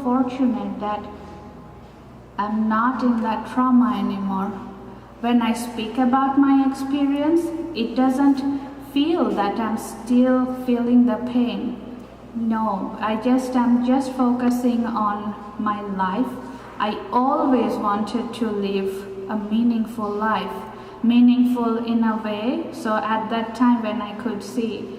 fortunate that I'm not in that trauma anymore. When I speak about my experience, it doesn't feel that I'm still feeling the pain. No, I'm just focusing on my life. I always wanted to live a meaningful life, meaningful in a way. So at that time when I could see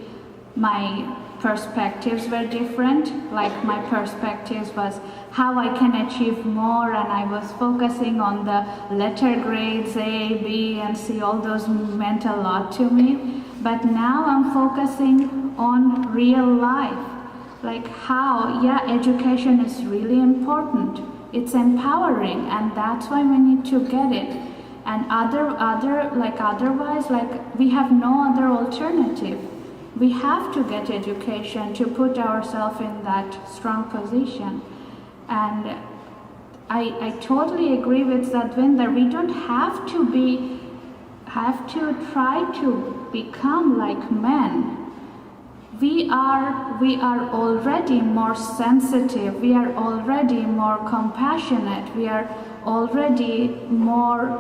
my perspectives were different, like my perspectives was how I can achieve more, and I was focusing on the letter grades A, B, and C, all those meant a lot to me. But now I'm focusing on real life, like how, yeah, education is really important. It's empowering, and that's why we need to get it. And otherwise, like we have no other alternative. We have to get education to put ourselves in that strong position. And I totally agree with Sadvinder. We don't have to try to become like men. We are already more sensitive. We are already more compassionate. We are already more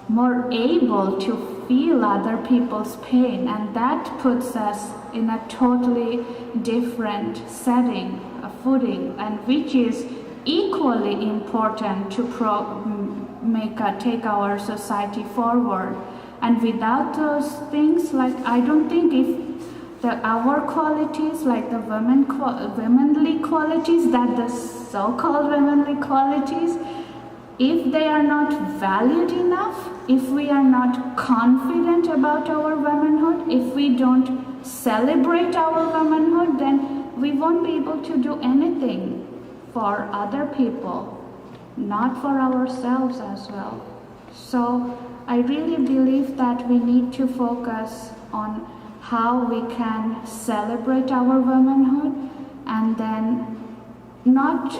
more able to feel other people's pain, and that puts us in a totally different setting, a footing, and which is equally important to take our society forward. And without those things, like I don't think if our qualities, like the womanly qualities, that the so-called womanly qualities, if they are not valued enough, if we are not confident about our womanhood, if we don't celebrate our womanhood, then we won't be able to do anything for other people, not for ourselves as well. So I really believe that we need to focus on how we can celebrate our womanhood, and then not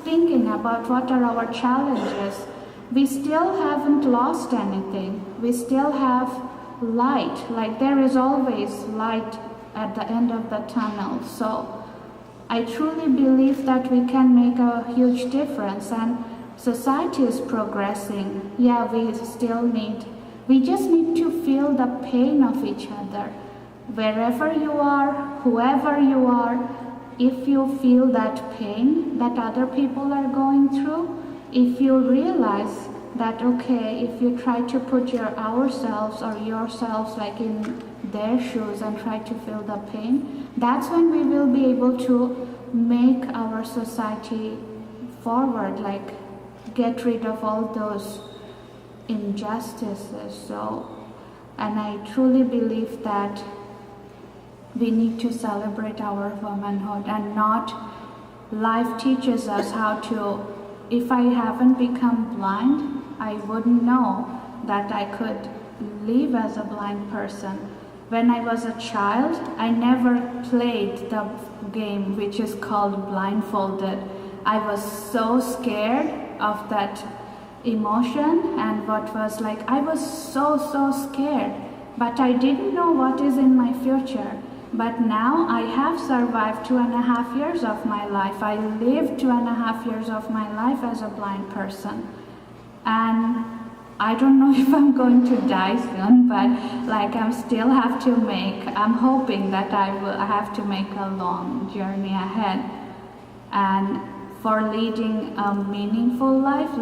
thinking about what are our challenges. We still haven't lost anything. We still have light. Like there is always light at the end of the tunnel. So I truly believe that we can make a huge difference, and society is progressing. Yeah, we just need to feel the pain of each other. Wherever you are, whoever you are, if you feel that pain that other people are going through, if you realize that, okay, if you try to put ourselves or yourselves like in their shoes and try to feel the pain, that's when we will be able to make our society forward, like get rid of all those injustices. And I truly believe that we need to celebrate our womanhood, and not, life teaches us how to, if I haven't become blind, I wouldn't know that I could live as a blind person. When I was a child, I never played the game which is called blindfolded. I was so scared of that emotion, and I was so scared, but I didn't know what is in my future. But now I have survived 2.5 years of my life. I lived 2.5 years of my life as a blind person. And I don't know if I'm going to die soon, but I'm hoping that I have to make a long journey ahead. And for living a meaningful life,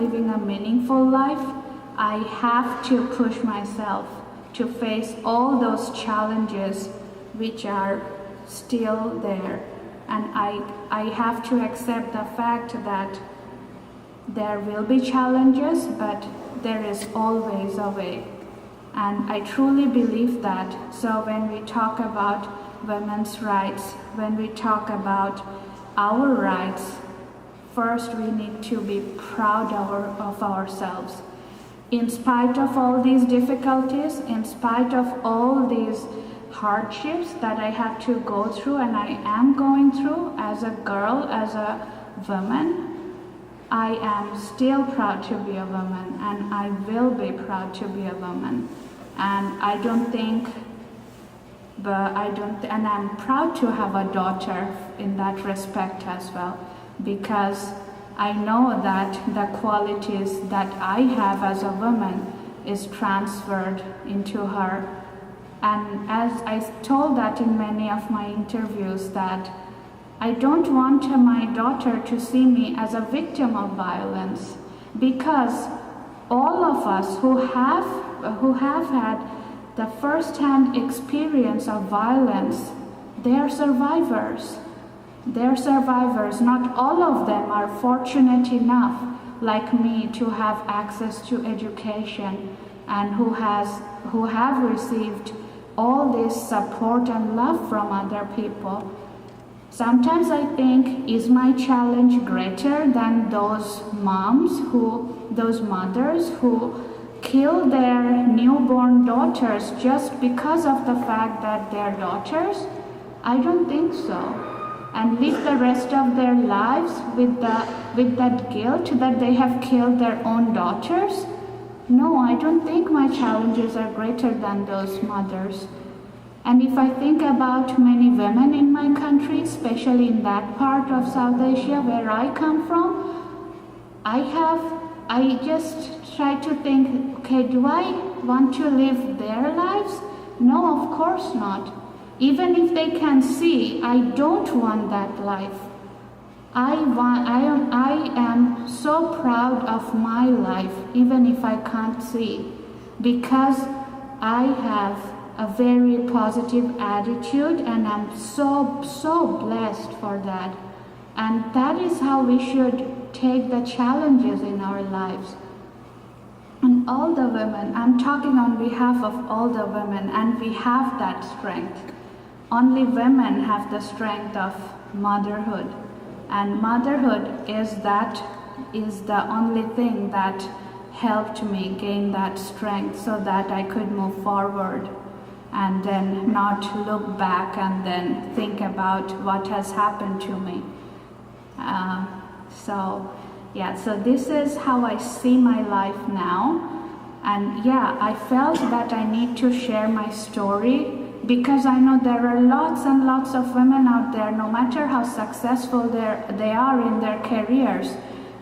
I have to push myself to face all those challenges which are still there. And I have to accept the fact that there will be challenges, but there is always a way. And I truly believe that. So when we talk about women's rights, when we talk about our rights, first we need to be proud of ourselves. In spite of all these difficulties, in spite of all these hardships that I had to go through and I am going through as a girl, as a woman, I am still proud to be a woman, and I will be proud to be a woman. And I don't think but and I'm proud to have a daughter in that respect as well, because I know that the qualities that I have as a woman is transferred into her. And as I told that in many of my interviews, that I don't want my daughter to see me as a victim of violence, because all of us who have had the first-hand experience of violence, they are survivors. They're survivors. Not all of them are fortunate enough, like me, to have access to education, and who have received all this support and love from other people. Sometimes I think, is my challenge greater than those mothers who kill their newborn daughters just because of the fact that they're daughters? I don't think so. And live the rest of their lives with that guilt that they have killed their own daughters? No, I don't think my challenges are greater than those mothers. And if I think about many women in my country, especially in that part of South Asia where I come from, I just try to think, okay, do I want to live their lives? No, of course not. Even if they can see, I don't want that life. I am so proud of my life, even if I can't see, because I have a very positive attitude, and I'm so blessed for that. And that is how we should take the challenges in our lives. And all the women, I'm talking on behalf of all the women, and we have that strength. Only women have the strength of motherhood, and motherhood is the only thing that helped me gain that strength, so that I could move forward and then not look back and then think about what has happened to me. So this is how I see my life now. And I felt that I need to share my story, because I know there are lots and lots of women out there, no matter how successful they are in their careers,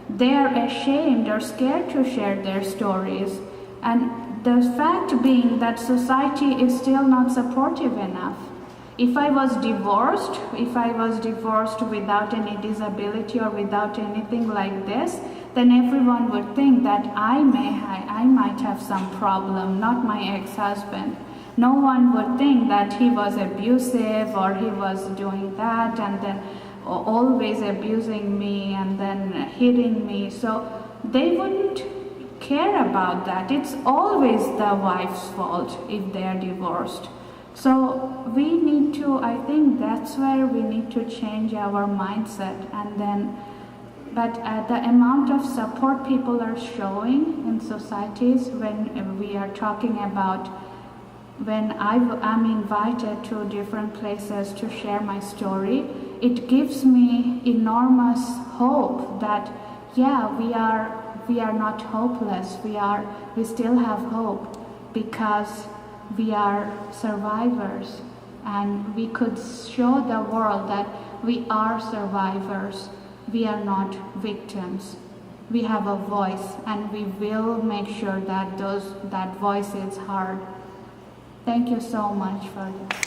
they are ashamed or scared to share their stories. And the fact being that society is still not supportive enough. If I was divorced without any disability or without anything like this, then everyone would think that I might have some problem, not my ex-husband. No one would think that he was abusive or he was doing that and then always abusing me and then hitting me. So they wouldn't care about that. It's always the wife's fault if they're divorced. So we need to, I think that's where we need to change our mindset. But the amount of support people are showing in societies when we are talking about, when I'm invited to different places to share my story, it gives me enormous hope that we are not hopeless. We still have hope, because we are survivors, and we could show the world that we are survivors. We are not victims. We have a voice, and we will make sure that that voice is heard. Thank you so much for that.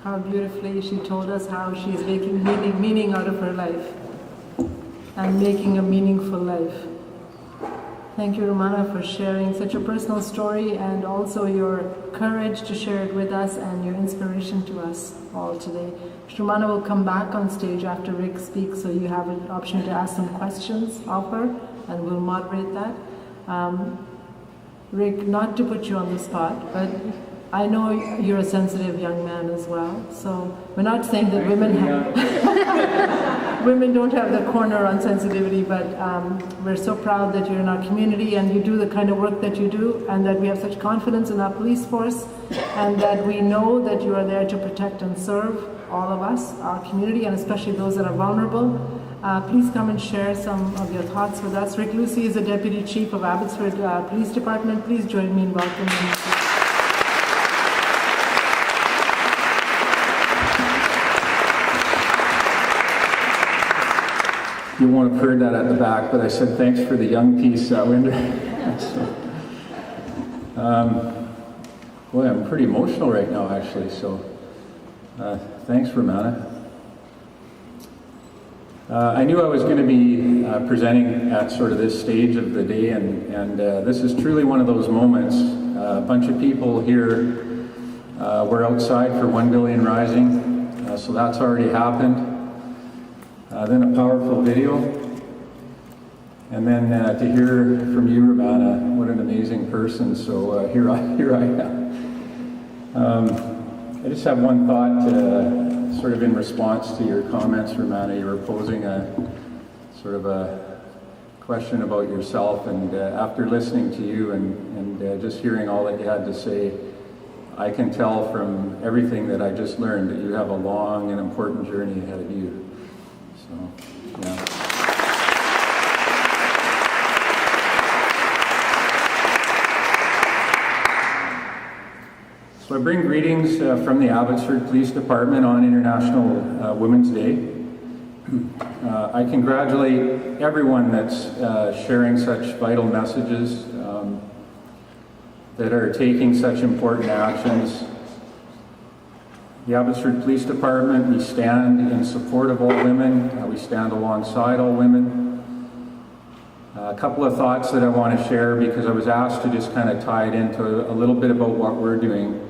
How beautifully she told us how she's making meaning out of her life and making a meaningful life. Thank you, Romana, for sharing such a personal story and also your courage to share it with us and your inspiration to us all today. Romana will come back on stage after Rick speaks, so you have an option to ask some questions of her, and we'll moderate that. Rick, not to put you on the spot, but I know you're a sensitive young man as well, so we're not saying that women don't have the corner on sensitivity, but we're so proud that you're in our community and you do the kind of work that you do, and that we have such confidence in our police force, and that we know that you are there to protect and serve all of us, our community, and especially those that are vulnerable. Please come and share some of your thoughts with us. Rick Lucy is the Deputy Chief of Abbotsford Police Department. Please join me in welcoming him. You won't have heard that at the back, but I said thanks for the young piece, Winder. Boy, I'm pretty emotional right now, actually, so thanks, Romana. I knew I was going to be presenting at sort of this stage of the day, and this is truly one of those moments. A bunch of people here were outside for 1 Billion Rising, so that's already happened. Then a powerful video, and then to hear from you, Romana, what an amazing person. So here I am. I just have one thought, sort of in response to your comments, Romana. You were posing a sort of a question about yourself, and after listening to you and just hearing all that you had to say, I can tell from everything that I just learned that you have a long and important journey ahead of you. So, yeah. So I bring greetings from the Abbotsford Police Department on International Women's Day. I congratulate everyone that's sharing such vital messages, that are taking such important actions. The Abbotsford Police Department, we stand in support of all women. We stand alongside all women. A couple of thoughts that I want to share, because I was asked to just kind of tie it into a little bit about what we're doing.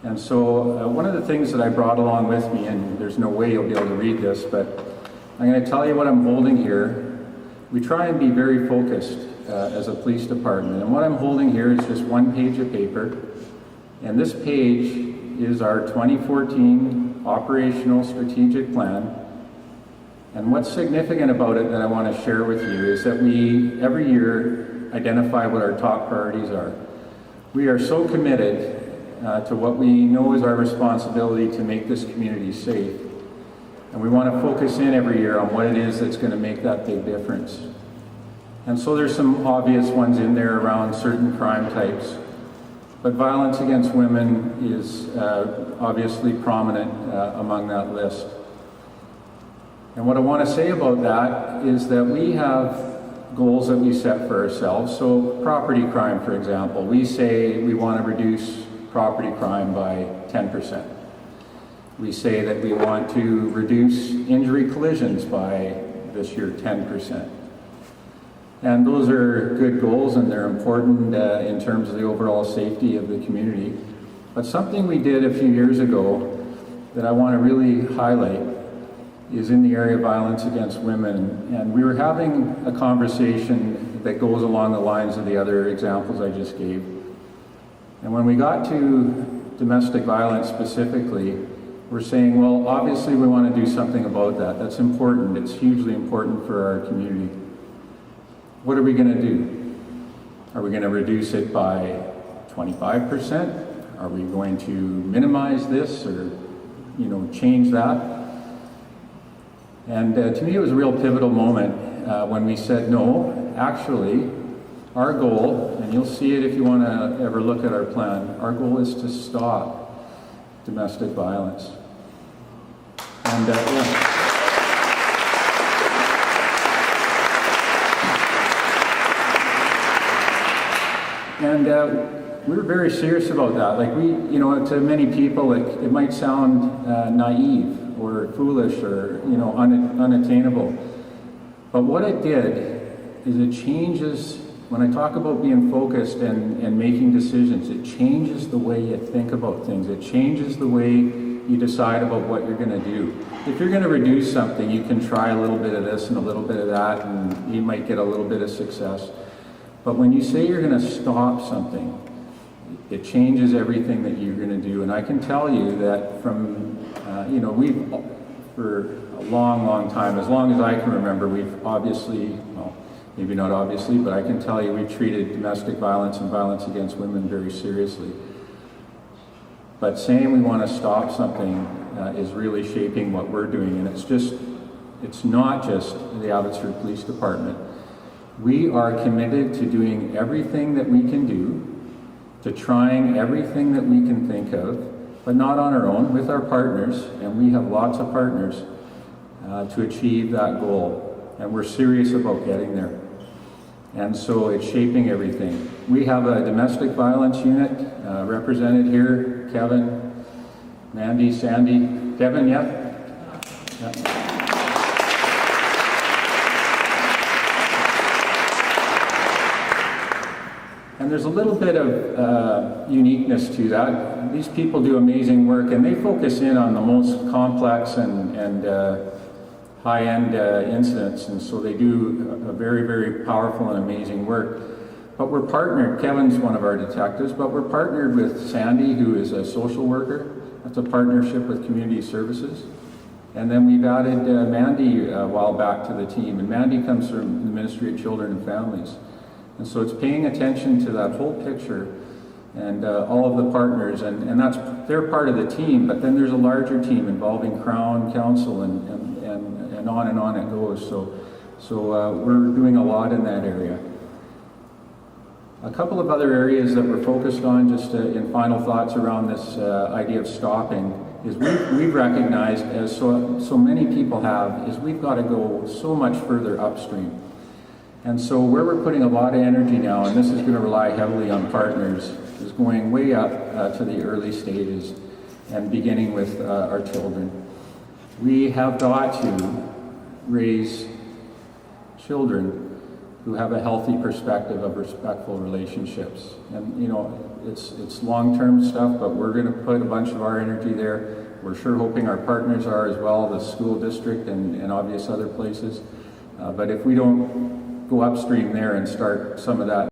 And so one of the things that I brought along with me, and there's no way you'll be able to read this, but I'm going to tell you what I'm holding here. We try and be very focused as a police department. And what I'm holding here is just one page of paper. And this page is our 2014 Operational Strategic Plan. And what's significant about it that I want to share with you is that we, every year, identify what our top priorities are. We are so committed to what we know is our responsibility to make this community safe. And we want to focus in every year on what it is that's going to make that big difference. And so there's some obvious ones in there around certain crime types. But violence against women is obviously prominent among that list. And what I want to say about that is that we have goals that we set for ourselves. So property crime, for example, we say we want to reduce property crime by 10%. We say that we want to reduce injury collisions by this year 10%. And those are good goals, and they're important in terms of the overall safety of the community. But something we did a few years ago that I want to really highlight is in the area of violence against women. And we were having a conversation that goes along the lines of the other examples I just gave. And when we got to domestic violence specifically, we're saying, well, obviously we want to do something about that. That's important. It's hugely important for our community. What are we going to do? Are we going to reduce it by 25%? Are we going to minimize this or, change that? And to me, it was a real pivotal moment when we said, no, actually, our goal, and you'll see it if you want to ever look at our plan, our goal is to stop domestic violence. And yeah. And we were very serious about that. Like to many people, it might sound naive or foolish or unattainable. But what it did is it changes when I talk about being focused and making decisions, it changes the way you think about things. It changes the way you decide about what you're going to do. If you're going to reduce something, you can try a little bit of this and a little bit of that, and you might get a little bit of success. But when you say you're going to stop something, it changes everything that you're going to do. And I can tell you that from, we've, for a long, long time, as long as I can remember, we've obviously, well, maybe not obviously, but I can tell you we've treated domestic violence and violence against women very seriously. But saying we want to stop something is really shaping what we're doing. And it's not just the Abbotsford Police Department. We are committed to doing everything that we can do, to trying everything that we can think of, but not on our own, with our partners, and we have lots of partners, to achieve that goal. And we're serious about getting there. And so it's shaping everything. We have a domestic violence unit represented here. Kevin, Mandy, Sandy. Kevin, yeah? And there's a little bit of uniqueness to that. These people do amazing work, and they focus in on the most complex and high-end incidents, and so they do a very, very powerful and amazing work. But we're partnered, Kevin's one of our detectives, but we're partnered with Sandy, who is a social worker. That's a partnership with Community Services. And then we've added Mandy a while back to the team, and Mandy comes from the Ministry of Children and Families. And so it's paying attention to that whole picture and all of the partners, and they're part of the team, but then there's a larger team involving Crown Council and on it goes. So we're doing a lot in that area. A couple of other areas that we're focused on, just in final thoughts around this idea of stopping, is we've recognized, as so many people have, is we've got to go so much further upstream. And so where we're putting a lot of energy now, and this is going to rely heavily on partners, is going way up to the early stages and beginning with our children. We have got to raise children who have a healthy perspective of respectful relationships. And it's long-term stuff, but we're going to put a bunch of our energy there. We're sure hoping our partners are as well, the school district and obvious other places. But if we don't go upstream there and start some of that